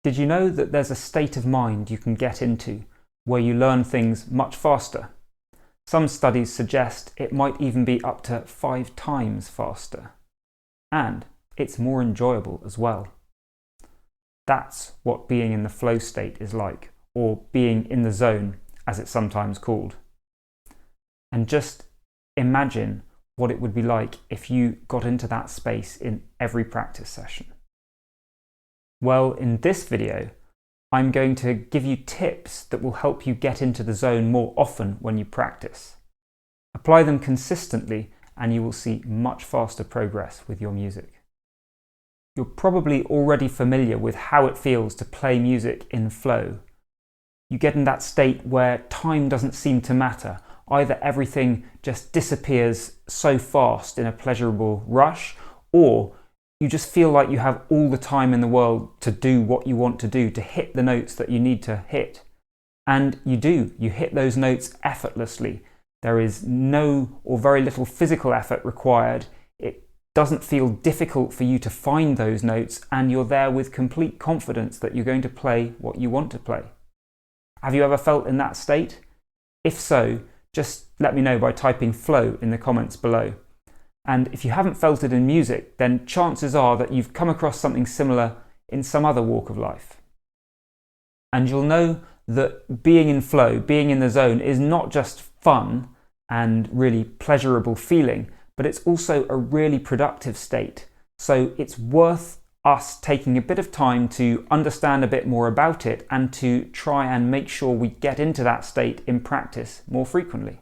Did you know that there's a state of mind you can get into where you learn things much faster? Some studies suggest it might even be up to 5 times faster. And it's more enjoyable as well. That's what being in the flow state is like, or being in the zone, as it's sometimes called. And just imagine what it would be like if you got into that space in every practice session. Well, in this video, I'm going to give you tips that will help you get into the zone more often when you practice. Apply them consistently and you will see much faster progress with your music. You're probably already familiar with how it feels to play music in flow. You get in that state where time doesn't seem to matter. Either everything just disappears so fast in a pleasurable rush, or you just feel like you have all the time in the world to do what you want to do, to hit the notes that you need to hit. And you do. You hit those notes effortlessly. There is no or very little physical effort required. It doesn't feel difficult for you to find those notes, and you're there with complete confidence that you're going to play what you want to play. Have you ever felt in that state? If so, just let me know by typing flow in the comments below. And if you haven't felt it in music, then chances are that you've come across something similar in some other walk of life. And you'll know that being in flow, being in the zone, is not just fun and really pleasurable feeling, but it's also a really productive state. So it's worth us taking a bit of time to understand a bit more about it and to try and make sure we get into that state in practice more frequently.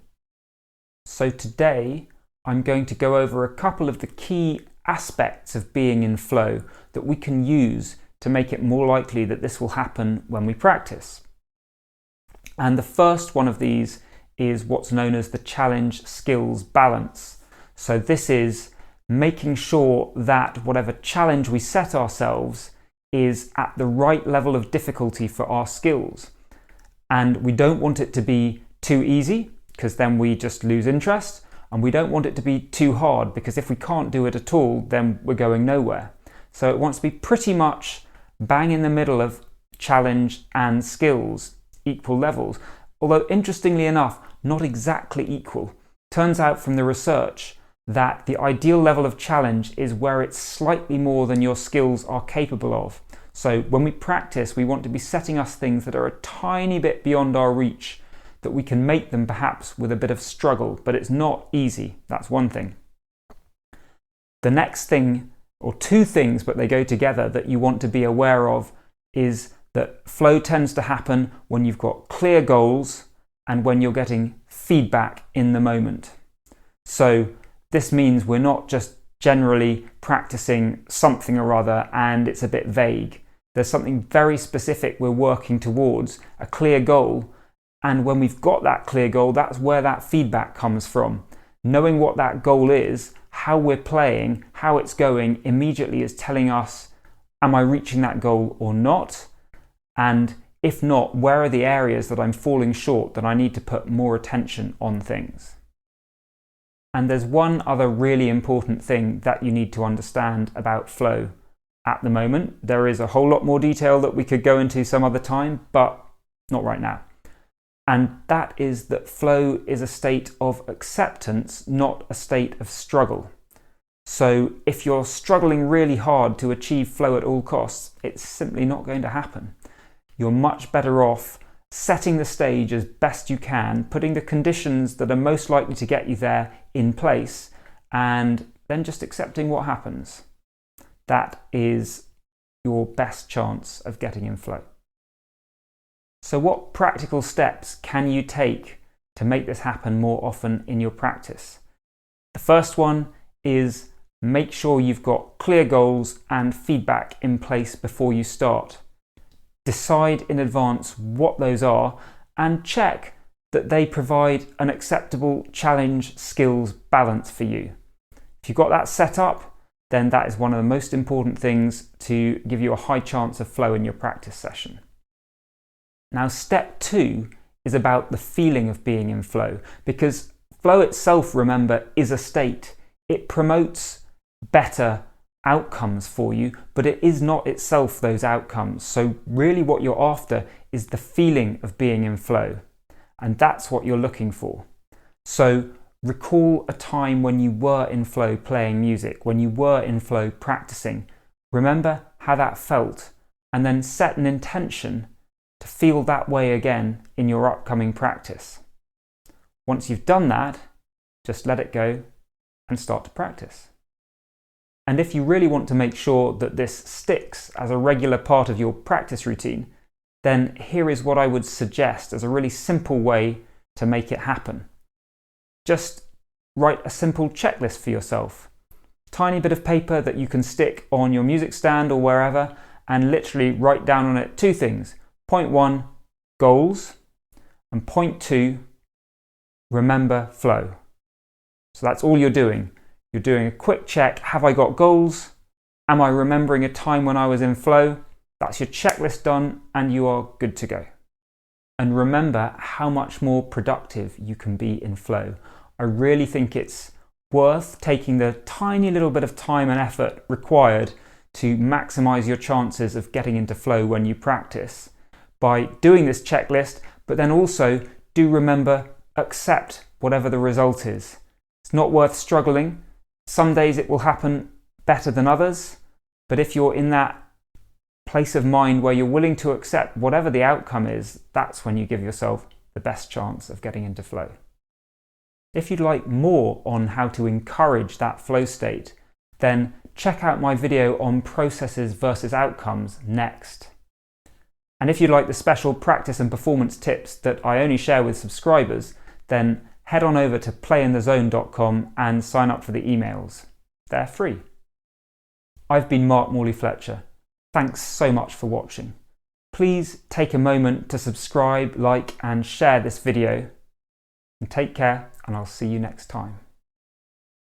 So today, I'm going to go over a couple of the key aspects of being in flow that we can use to make it more likely that this will happen when we practice. And the first one of these is what's known as the challenge skills balance. So this is making sure that whatever challenge we set ourselves is at the right level of difficulty for our skills. And we don't want it to be too easy, because then we just lose interest. And we don't want it to be too hard, because if we can't do it at all, then we're going nowhere. So it wants to be pretty much bang in the middle of challenge and skills, equal levels. Although interestingly enough, not exactly equal. Turns out from the research that the ideal level of challenge is where it's slightly more than your skills are capable of. So when we practice, we want to be setting us things that are a tiny bit beyond our reach, that we can make them perhaps with a bit of struggle, but it's not easy. That's one thing. The next thing, or two things, but they go together, that you want to be aware of is that flow tends to happen when you've got clear goals and when you're getting feedback in the moment. So this means we're not just generally practicing something or other and it's a bit vague. There's something very specific we're working towards, a clear goal. And when we've got that clear goal, that's where that feedback comes from. Knowing what that goal is, how we're playing, how it's going, immediately is telling us, am I reaching that goal or not? And if not, where are the areas that I'm falling short, that I need to put more attention on things? And there's one other really important thing that you need to understand about flow at the moment. There is a whole lot more detail that we could go into some other time, but not right now. And that is that flow is a state of acceptance, not a state of struggle. So if you're struggling really hard to achieve flow at all costs, it's simply not going to happen. You're much better off setting the stage as best you can, putting the conditions that are most likely to get you there in place, and then just accepting what happens. That is your best chance of getting in flow. So what practical steps can you take to make this happen more often in your practice? The first one is make sure you've got clear goals and feedback in place before you start. Decide in advance what those are and check that they provide an acceptable challenge skills balance for you. If you've got that set up, then that is one of the most important things to give you a high chance of flow in your practice session. Now, step 2 is about the feeling of being in flow, because flow itself, remember, is a state. It promotes better outcomes for you, but it is not itself those outcomes. So really what you're after is the feeling of being in flow, and that's what you're looking for. So recall a time when you were in flow playing music, when you were in flow practicing. Remember how that felt, and then set an intention to feel that way again in your upcoming practice. Once you've done that, just let it go and start to practice. And if you really want to make sure that this sticks as a regular part of your practice routine, then here is what I would suggest as a really simple way to make it happen. Just write a simple checklist for yourself. Tiny bit of paper that you can stick on your music stand or wherever, and literally write down on it two things. Point 1, goals, and point 2, remember flow. So that's all you're doing. You're doing a quick check. Have I got goals? Am I remembering a time when I was in flow? That's your checklist done, and you are good to go. And remember how much more productive you can be in flow. I really think it's worth taking the tiny little bit of time and effort required to maximize your chances of getting into flow when you practice by doing this checklist, but then also do remember, accept whatever the result is. It's not worth struggling. Some days it will happen better than others, but if you're in that place of mind where you're willing to accept whatever the outcome is, that's when you give yourself the best chance of getting into flow. If you'd like more on how to encourage that flow state, then check out my video on processes versus outcomes next. And if you'd like the special practice and performance tips that I only share with subscribers, then head on over to playinthezone.com and sign up for the emails. They're free. I've been Mark Morley-Fletcher. Thanks so much for watching. Please take a moment to subscribe, like, and share this video. And take care, and I'll see you next time.